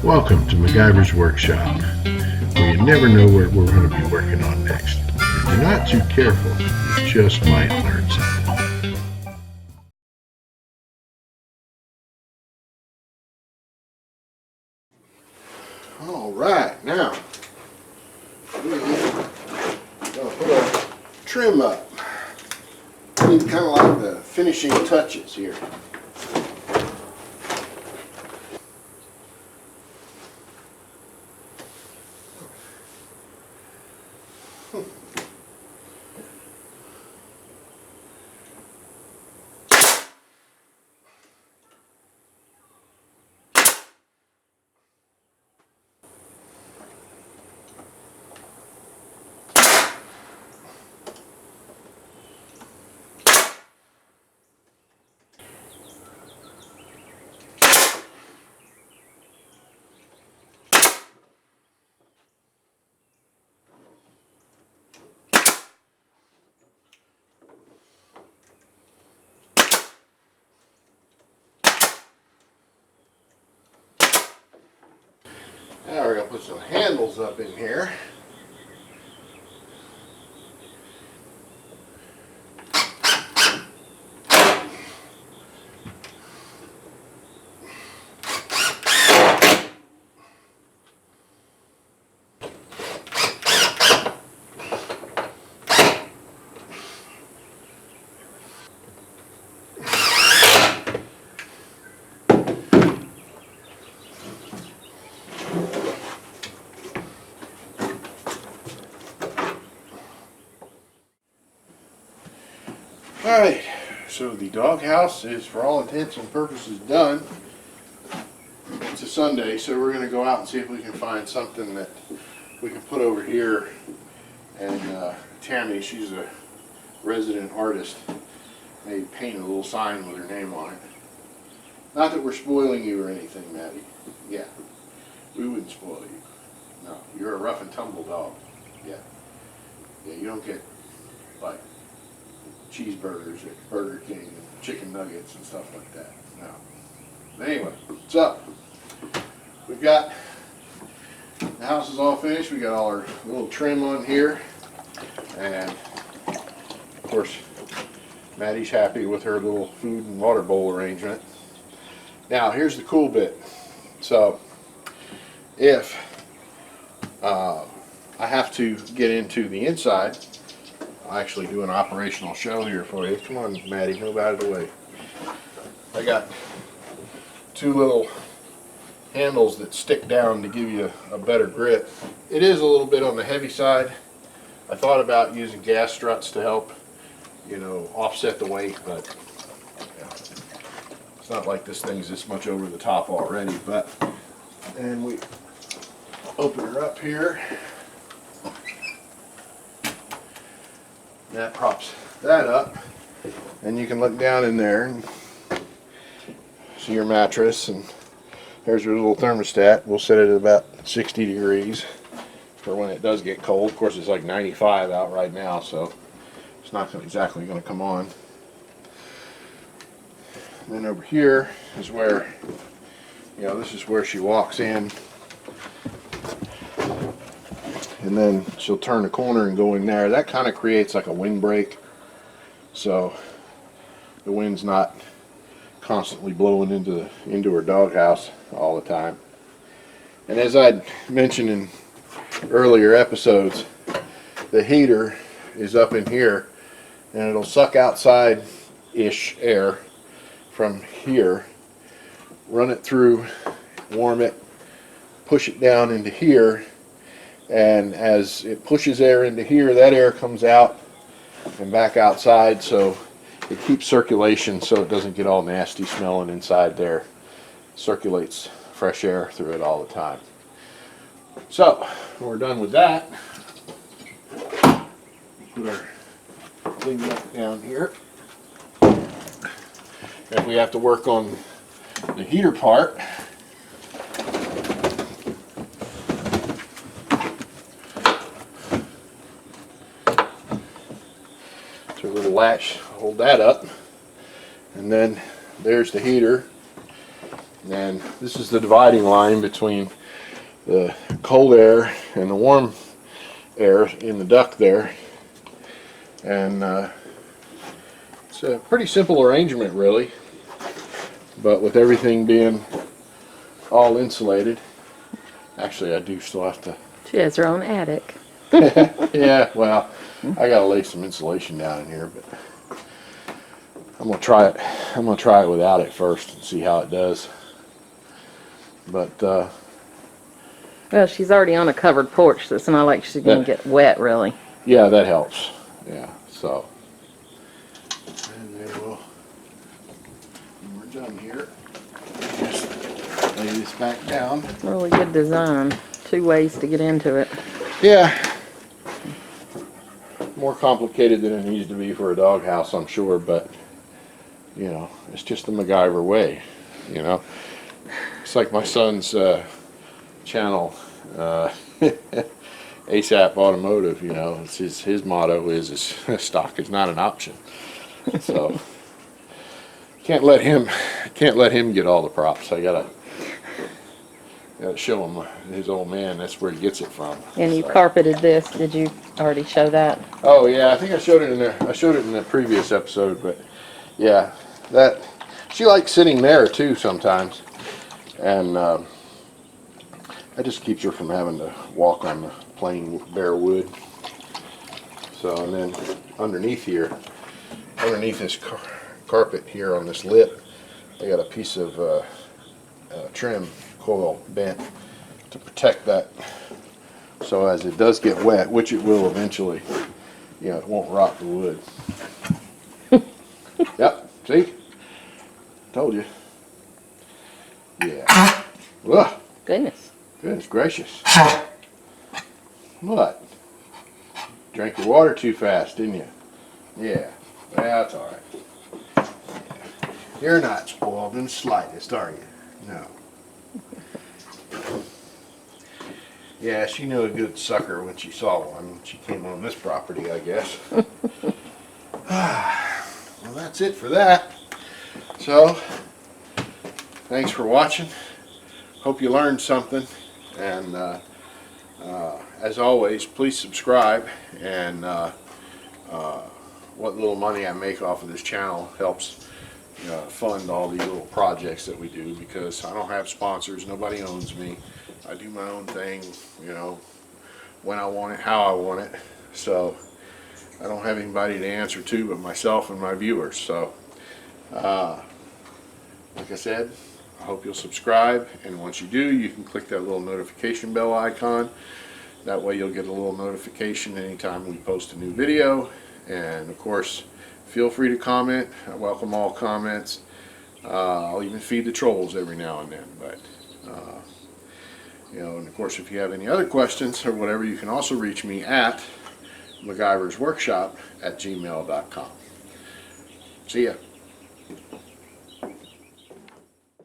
Welcome to MacGyver's Workshop, where you never know what we're going to be working on next. If you're not too careful, you just might learn something. All right, now we're going to put our trim up. Need kind of like the finishing touches here. Now we're going to put some handles up in here. Alright, so the doghouse is for all intents and purposes done. It's a Sunday, so we're going to go out and see if we can find something that we can put over here. And Tammy, she's a resident artist, may paint a little sign with her name on it. Not that we're spoiling you or anything, Mattie. Yeah, we wouldn't spoil you. No, you're a rough and tumble dog. Yeah. Yeah, you don't get, like, cheeseburgers at Burger King and chicken nuggets and stuff like that. No. But anyway, so we've got the house is all finished. We got all our little trim on here, and of course Mattie's happy with her little food and water bowl arrangement. Now here's the cool bit. So if I have to get into the inside, I'll actually do an operational show here for you. Come on, Mattie, move out of the way. I got two little handles that stick down to give you a better grip. It is a little bit on the heavy side. I thought about using gas struts to help, you know, offset the weight, but yeah, it's not like this thing's this much over the top already. But and we open her up here. That props that up, and you can look down in there and see your mattress, and there's your little thermostat. We'll set it at about 60 degrees for when it does get cold. Of course, it's like 95 out right now, so it's not exactly going to come on. And then over here is where, you know, this is where she walks in, and then she'll turn the corner and go in there. That kind of creates like a windbreak, so the wind's not constantly blowing into her doghouse all the time. And as I mentioned in earlier episodes, the heater is up in here, and it'll suck outside-ish air from here, run it through, warm it, push it down into here. And as it pushes air into here, that air comes out and back outside, so it keeps circulation so it doesn't get all nasty smelling inside there. Circulates fresh air through it all the time. So when we're done with that, put our thing back down here. If we have to work on the heater part, a little latch, hold that up, and then there's the heater. And this is the dividing line between the cold air and the warm air in the duct there. And it's a pretty simple arrangement, really, but with everything being all insulated. Actually, I do still have to. She has her own attic. Yeah, well, I gotta lay some insulation down in here, but I'm gonna try it. I'm gonna try it without it first and see how it does. But Well, she's already on a covered porch, so it's not like she's going to get wet, really. yeah, that helps. Yeah, so. And then when we're done here, just lay this back down. Really good design. 2 ways to get into it. Yeah. More complicated than it needs to be for a doghouse, I'm sure, but, you know, it's just the MacGyver way, you know. It's like my son's channel, ASAP Automotive, you know. It's his motto is stock is not an option. So can't let him get all the props. I gotta show him his old man. That's where he gets it from. And you So. carpeted this. Did you already show that? Oh yeah, I think I showed it in there. I showed it in the previous episode, but yeah, that she likes sitting there too sometimes, and that just keeps her from having to walk on the plain bare wood. So, and then underneath here, underneath this carpet here on this lip, I got a piece of trim coil bent to protect that. So as it does get wet, which it will eventually, you know, it won't rot the wood. Yep, see? Told you. Yeah. Ugh. Goodness. Goodness gracious. What? Drank your water too fast, didn't you? Yeah. That's all right. You're not spoiled in the slightest, are you? No. Yeah, she knew a good sucker when she saw one. She came on this property, I guess. Well, that's it for that. So, thanks for watching. Hope you learned something. And as always, please subscribe. And what little money I make off of this channel helps fund all these little projects that we do, because I don't have sponsors. Nobody owns me. I do my own thing, you know, when I want it, how I want it. So I don't have anybody to answer to but myself and my viewers. So like I said, I hope you'll subscribe, and once you do, you can click that little notification bell icon. That way you'll get a little notification anytime we post a new video. And of course, feel free to comment. I welcome all comments. I'll even feed the trolls every now and then. But you know, and of course, if you have any other questions or whatever, you can also reach me at MacGyversWorkshop@gmail.com. See ya.